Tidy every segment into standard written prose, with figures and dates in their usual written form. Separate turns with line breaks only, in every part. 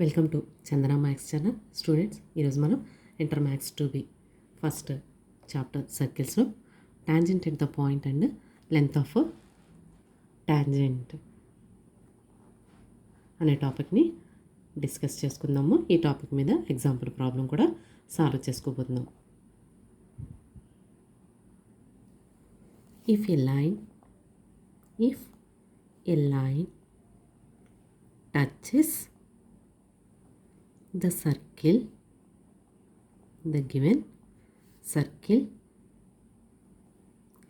Welcome to Chandana maths channel. Students, ఈరోజు మనం inter maths 2B first chapter సర్కిల్స్లో tangent at the point and length of tangent అనే టాపిక్ని discuss చేసుకుందాము. ఈ టాపిక్ మీద ఎగ్జాంపుల్ ప్రాబ్లం కూడా సాల్వ్ చేసుకోబోతున్నాం. If a line touches the circle, the given circle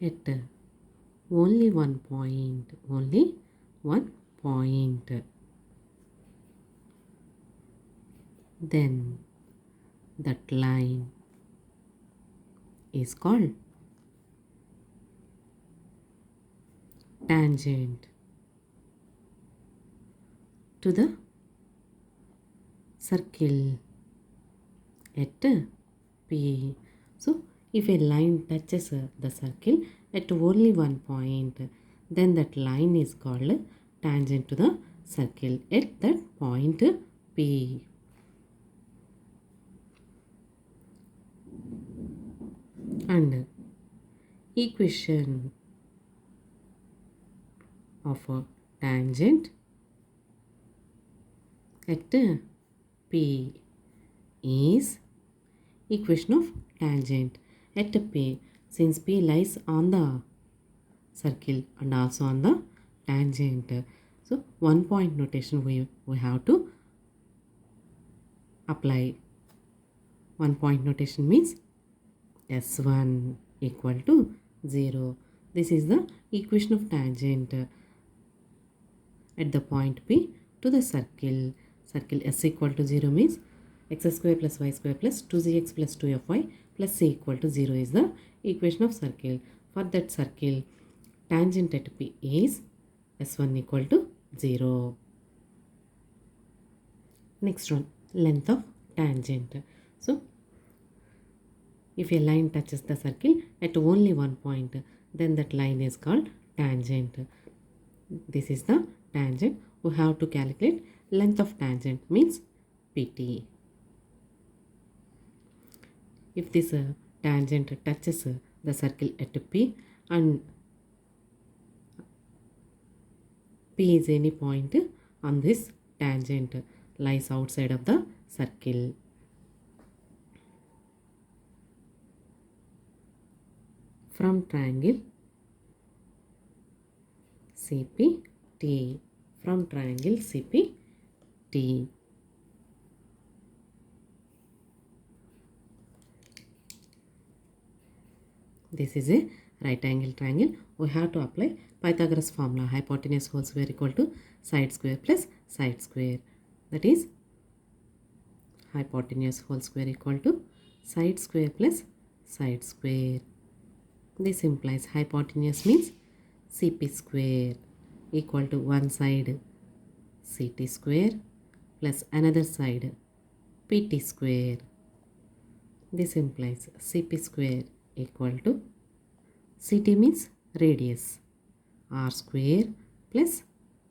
at only one point, then that line is called tangent to the circle at P. So, if a line touches the circle at only one point, then that line is called tangent to the circle at that point P. And equation of a tangent at P is equation of tangent at P, since P lies on the circle and also on the tangent. So one point notation we have to apply. One point notation means S1 equal to 0. This is the equation of tangent at the point P to the circle. Circle S equal to 0 means x square plus y square plus 2gx plus 2fy plus c equal to 0 is the equation of circle. For that circle, tangent at P is S1 equal to 0. Next one, length of tangent. So, if a line touches the circle at only one point, then that line is called tangent. This is the tangent. We have to calculate length of tangent means PT. If this tangent touches the circle at P and P is any point on this tangent lies outside of the circle. From triangle CPT. From triangle CPT. This is a right angle triangle. We have to apply Pythagoras formula. Hypotenuse whole square equal to side square plus side square. That is hypotenuse whole square equal to side square plus side square. This implies hypotenuse means CP square equal to one side CT square plus another side PT square. This implies CP square equal to CT means radius R square plus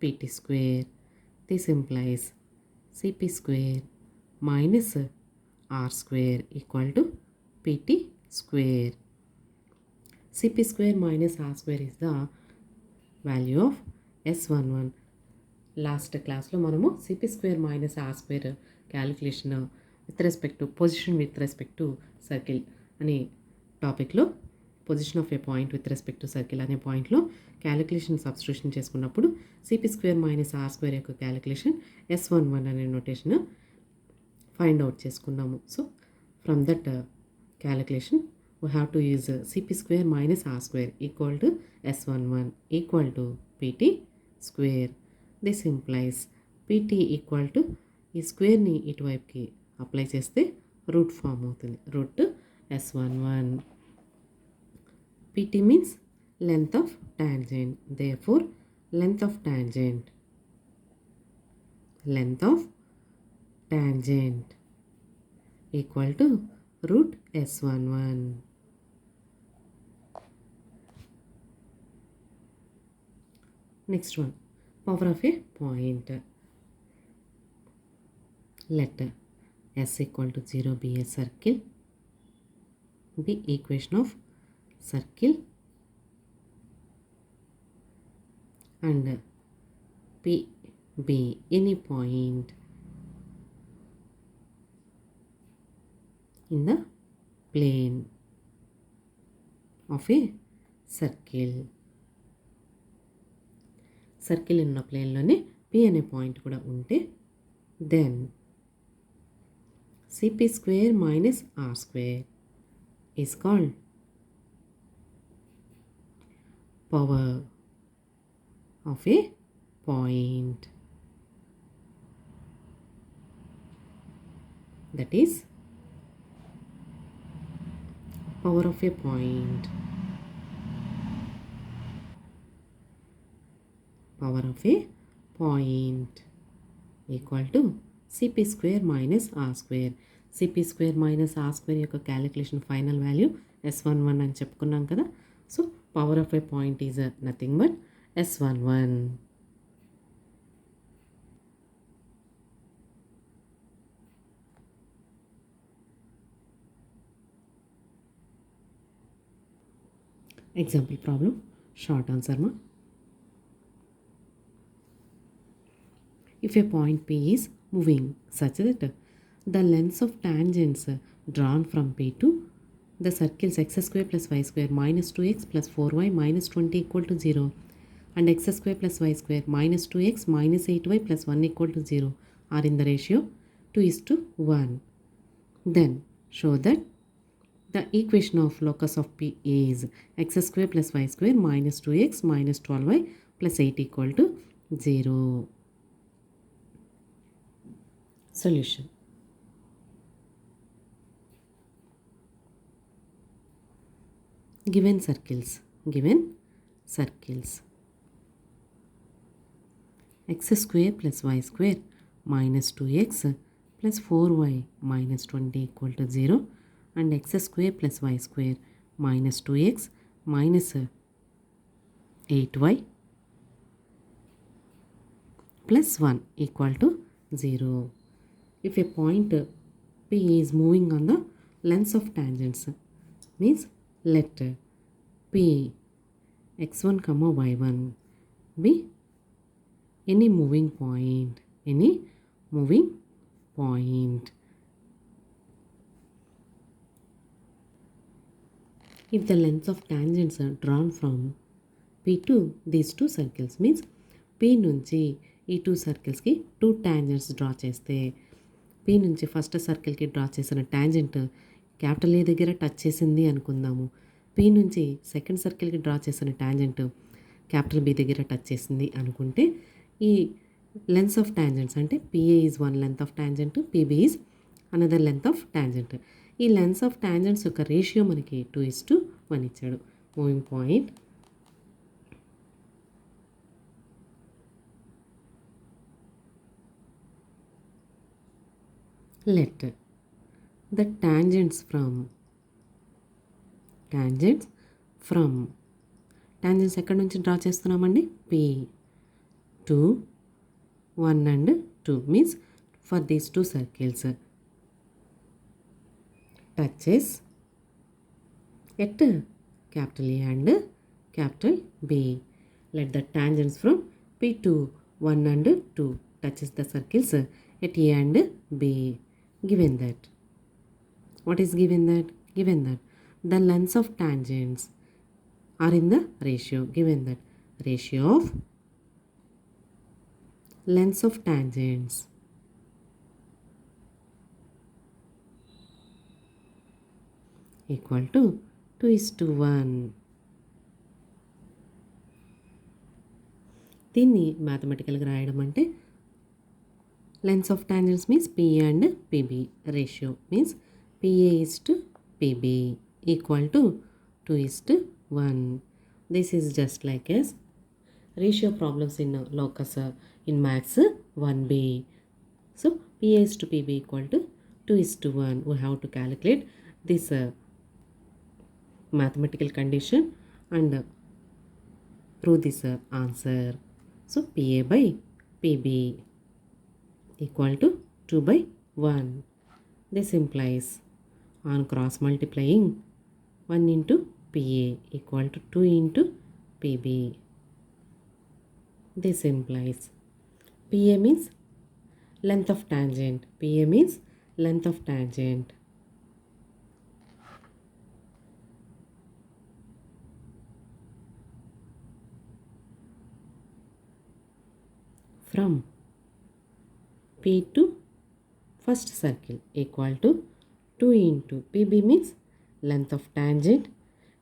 PT square. This implies CP square minus R square equal to PT square. CP square minus R square is the value of S11. Last క్లాస్లో మనము CP square minus R square calculation with respect to position with respect to circle అనే టాపిక్లో position of a point with respect to circle అనే పాయింట్లో calculation substitution చేసుకున్నప్పుడు CP square minus R square యొక్క calculation S11 అనే notation find out చేసుకున్నాము. So from that calculation we have to use CP square minus R square equal to S11 equal to PT square. This implies PT equal to ఈ స్క్వేర్ని ఇటువైపుకి apply చేస్తే root form అవుతుంది. Root S11. PT means length of tangent. Therefore, length of tangent equal to root S11. Next one, power of a point. let S equal to 0 be a circle, the equation of circle, and P be any point in the plane of a circle. Circle ఉన్న ప్లేన్లోనే P అనే point కూడా ఉంటే then CP square minus R square is called power of a point. That is power of a point. Power of a point equal to Cp square minus R square. Cp square minus R square యొక్క calculation final value S11 అని చెప్పుకున్నాం కదా. So power of a point is nothing but S11. Example problem, short answer ma. If a point P is moving such that the lengths of tangents drawn from P to the circles x square plus y square minus 2x plus 4y minus 20 equal to 0 and x square plus y square minus 2x minus 8y plus 1 equal to 0 are in the ratio 2:1, then show that the equation of locus of P is x square plus y square minus 2x minus 12y plus 8 equal to 0. Solution. Given circles x square plus y square minus 2x plus 4y minus 20 equal to 0 and x square plus y square minus 2x minus 8y plus 1 equal to 0. If a point P is moving on the lengths of tangents, means let P x1 comma y1 be any moving point. If the lengths of tangents are drawn from P to these two circles, means P నుంచి ఈ two సర్కిల్స్కి two tangents draw చేస్తే P నుంచి first సర్కిల్కి draw చేసిన tangent capital ఏ దగ్గర touch చేసింది అనుకుందాము. P నుంచి second సర్కిల్కి draw చేసిన ట్యాంజెంట్ క్యాపిటల్ B దగ్గర టచ్ చేసింది అనుకుంటే ఈ లెంత్స్ ఆఫ్ ట్యాంజెంట్స్ అంటే PA is one length of tangent, PB is another length of tangent. ఈ లెంత్స్ ఆఫ్ ట్యాంజెంట్స్ యొక్క రేషియో మనకి 2:1 ఇచ్చాడు. Moving point let the tangents ఎక్కడి నుంచి డ్రా చేస్తున్నామండి? P 2 1 and 2 means for these two circles touches at capital A and capital B. Let the tangents from P to 1 and 2 touches the circles at A and B. Given that, what is given that? Given that the lengths of tangents are in the ratio. Given that ratio of lengths of tangents equal to 2:1. దీన్ని మ్యాథమెటికల్గా రాయడం అంటే lengths of tangents means P and PB. Ratio means PA is to PB equal to 2:1. This is just like as ratio problems in locus in maths 1B. So PA is to PB equal to 2:1. We have to calculate this mathematical condition and prove this answer. So PA by PB equal to 2/3. 1. This implies on cross multiplying 1 into PA equal to 2 into PB. This implies PA means length of tangent. PA means length of tangent. From P to first circle equal to 2 into PB means length of tangent.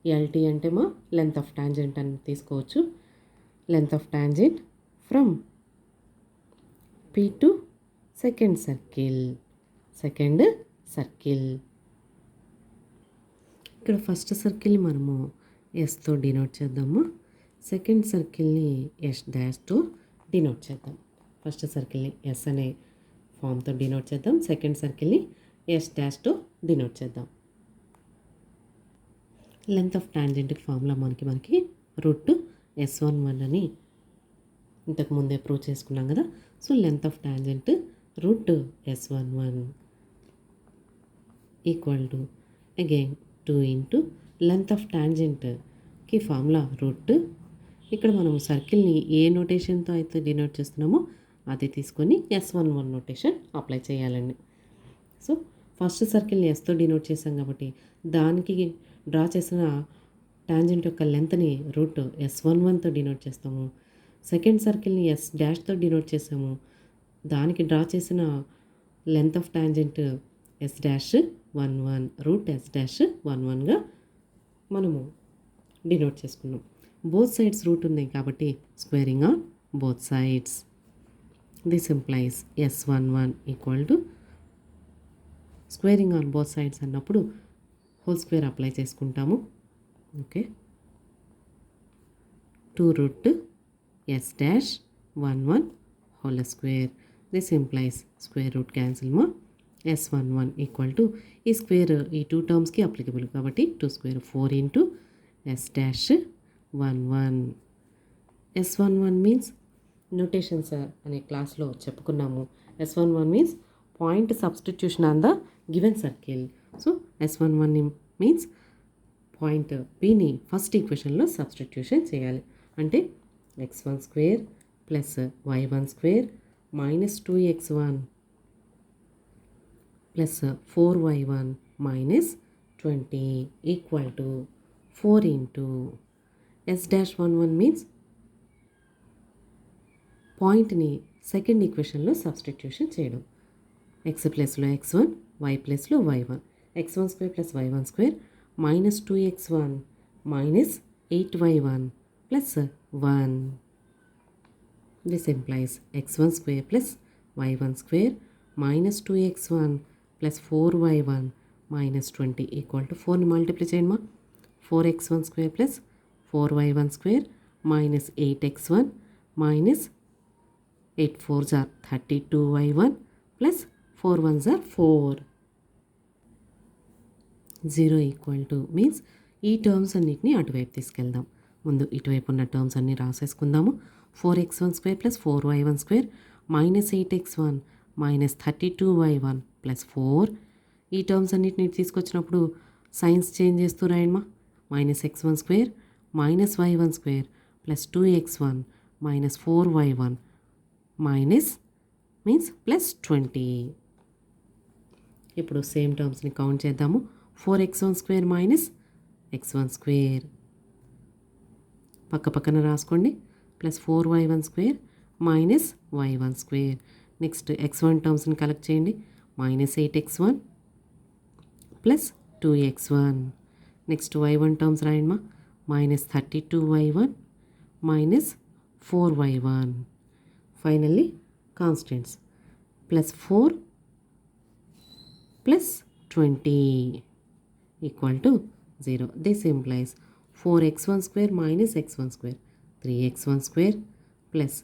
LT అంటే మా length of tangent అని తీసుకోవచ్చు. Length of tangent from P to second circle. ఇక్కడ first సర్కిల్ని మనము ఎస్తో denote చేద్దాము. Second సర్కిల్ని ఎస్ డాష్తో డినోట్ చేద్దాం. ఫస్ట్ సర్కిల్ని ఎస్ అనే ఫామ్తో డినోట్ చేద్దాం. సెకండ్ సర్కిల్ని ఎస్ డాష్తో డినోట్ చేద్దాం. లెంత్ ఆఫ్ టాంజెంట్కి ఫార్ములా మనకి రూట్ S11 అని ఇంతకు ముందే ప్రూవ్ చేసుకున్నాం కదా. So length of tangent root S11 equal to again 2 into length of టాంజెంట్కి ఫార్ములా రూట్. ఇక్కడ మనం సర్కిల్ని ఏ నోటేషన్తో అయితే డినోట్ చేస్తున్నామో అది తీసుకొని S11 నోటేషన్ అప్లై చేయాలండి. సో ఫస్ట్ సర్కిల్ని ఎస్తో డినోట్ చేసాం కాబట్టి దానికి డ్రా చేసిన టాంజెంట్ యొక్క లెంత్ని రూట్ S11తో డినోట్ చేస్తాము. సెకండ్ సర్కిల్ని ఎస్ డాష్తో డినోట్ చేసాము. దానికి డ్రా చేసిన length of tangent S'11 root S'11గా మనము డినోట్ చేసుకున్నాం. బోత్ సైడ్స్ రూట్ ఉన్నాయి కాబట్టి squaring on both sides. This implies S11 equal to squaring on both sides అన్నప్పుడు హోల్ స్క్వేర్ అప్లై చేసుకుంటాము. Okay, 2 root S'11 whole square. This implies square root cancel మా S11 equal to ఈ square ఈ 2 టర్మ్స్కి applicable కాబట్టి 2 square 4 into S'11. S11 means notations అనే క్లాస్లో చెప్పుకున్నాము. S11 means point substitution on the given circle. So S11 means point Pని first ఈక్వేషన్లో substitution చేయాలి. అంటే x1 square plus y1 square minus 2x1 plus 4y1 minus 20 equal to 4 into S'11 means పాయింట్ని second ఈక్వేషన్లో substitution చేయడం. x ప్లస్లో x1 y ప్లస్లో y1. x1 square plus y1 square minus 2x1 minus 8y1 plus 1. This implies x1 square plus y1 square minus 2x1 plus 4y1 minus 20 equal to 4ని multiply చేయండి మా. 4x1 square plus 4y1 square minus 8x1 minus 8 4s are 32y1 plus 4 1s are 4. 0 equal to means ఈ terms అన్నిటిని అటువైపు తీసుకెళ్దాం. ముందు ఇటువైపు ఉన్న టర్మ్స్ అన్నీ రాసేసుకుందాము. 4x1 square plus 4y1 square minus 8x1 minus 32y1 plus 4. ఈ టర్మ్స్ అన్నిటిని తీసుకొచ్చినప్పుడు సైన్స్ చేంజ్ చేస్తూ రాయమ్మా. Minus x1 square minus y1 square plus 2x1 minus 4y1 minus means plus 20. ఇప్పుడు సేమ్ టర్మ్స్ని కౌంట్ చేద్దాము. 4x1 square minus x1 square పక్క పక్కన రాసుకోండి. Plus 4y1 square minus y1 square. Next x1 టర్మ్స్ని కలెక్ట్ చేయండి. Minus 8x1 plus 2x1. Next y1 terms రాయండి. Minus 32y1 minus 4y1. Finally constants plus 4 plus 20 equal to 0. This implies 4x1 square minus x1 square 3x1 square plus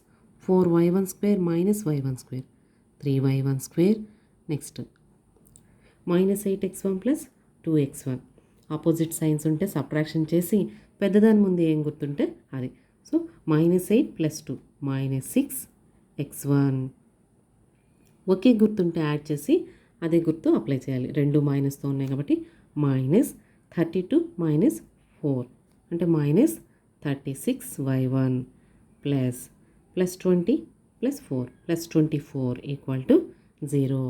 4y1 square minus y1 square 3y1 square. Next minus 8x1 plus 2x1. Opposite signs ఉంటే subtraction చేసి పెద్దదాని ముందు ఏం గుర్తుంటే అది. So minus 8 plus 2 minus 6x1 ఒకే గుర్తుంటే add చేసి అదే గుర్తు అప్లై చేయాలి. రెండు మైనస్తో ఉన్నాయి కాబట్టి -32 - 4 అంటే -36y1 +20 + 4 +24 = 0.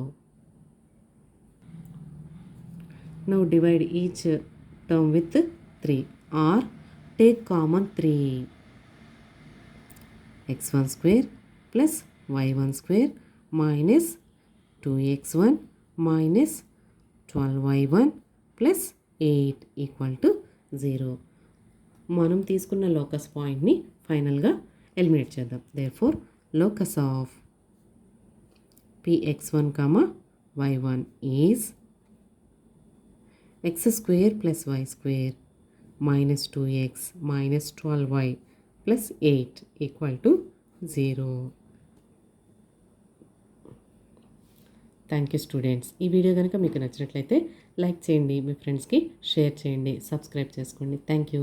Now divide each term with 3 or take common 3. x1 square plus y1 square minus 2x1 minus 12y1 plus 8 = 0. మనం తీసుకున్న లోకస్ పాయింట్ని ఫైనల్గా ఎలిమినేట్ చేద్దాం. Therefore locus of px1, y1 is x square plus y square minus 2x minus 12y plus 8 = 0. Thank you students. ఈ video కనుక మీకు నచ్చినట్లయితే like చేయండి, మీ ఫ్రెండ్స్కి షేర్ చేయండి, సబ్స్క్రైబ్ చేసుకోండి. Thank you.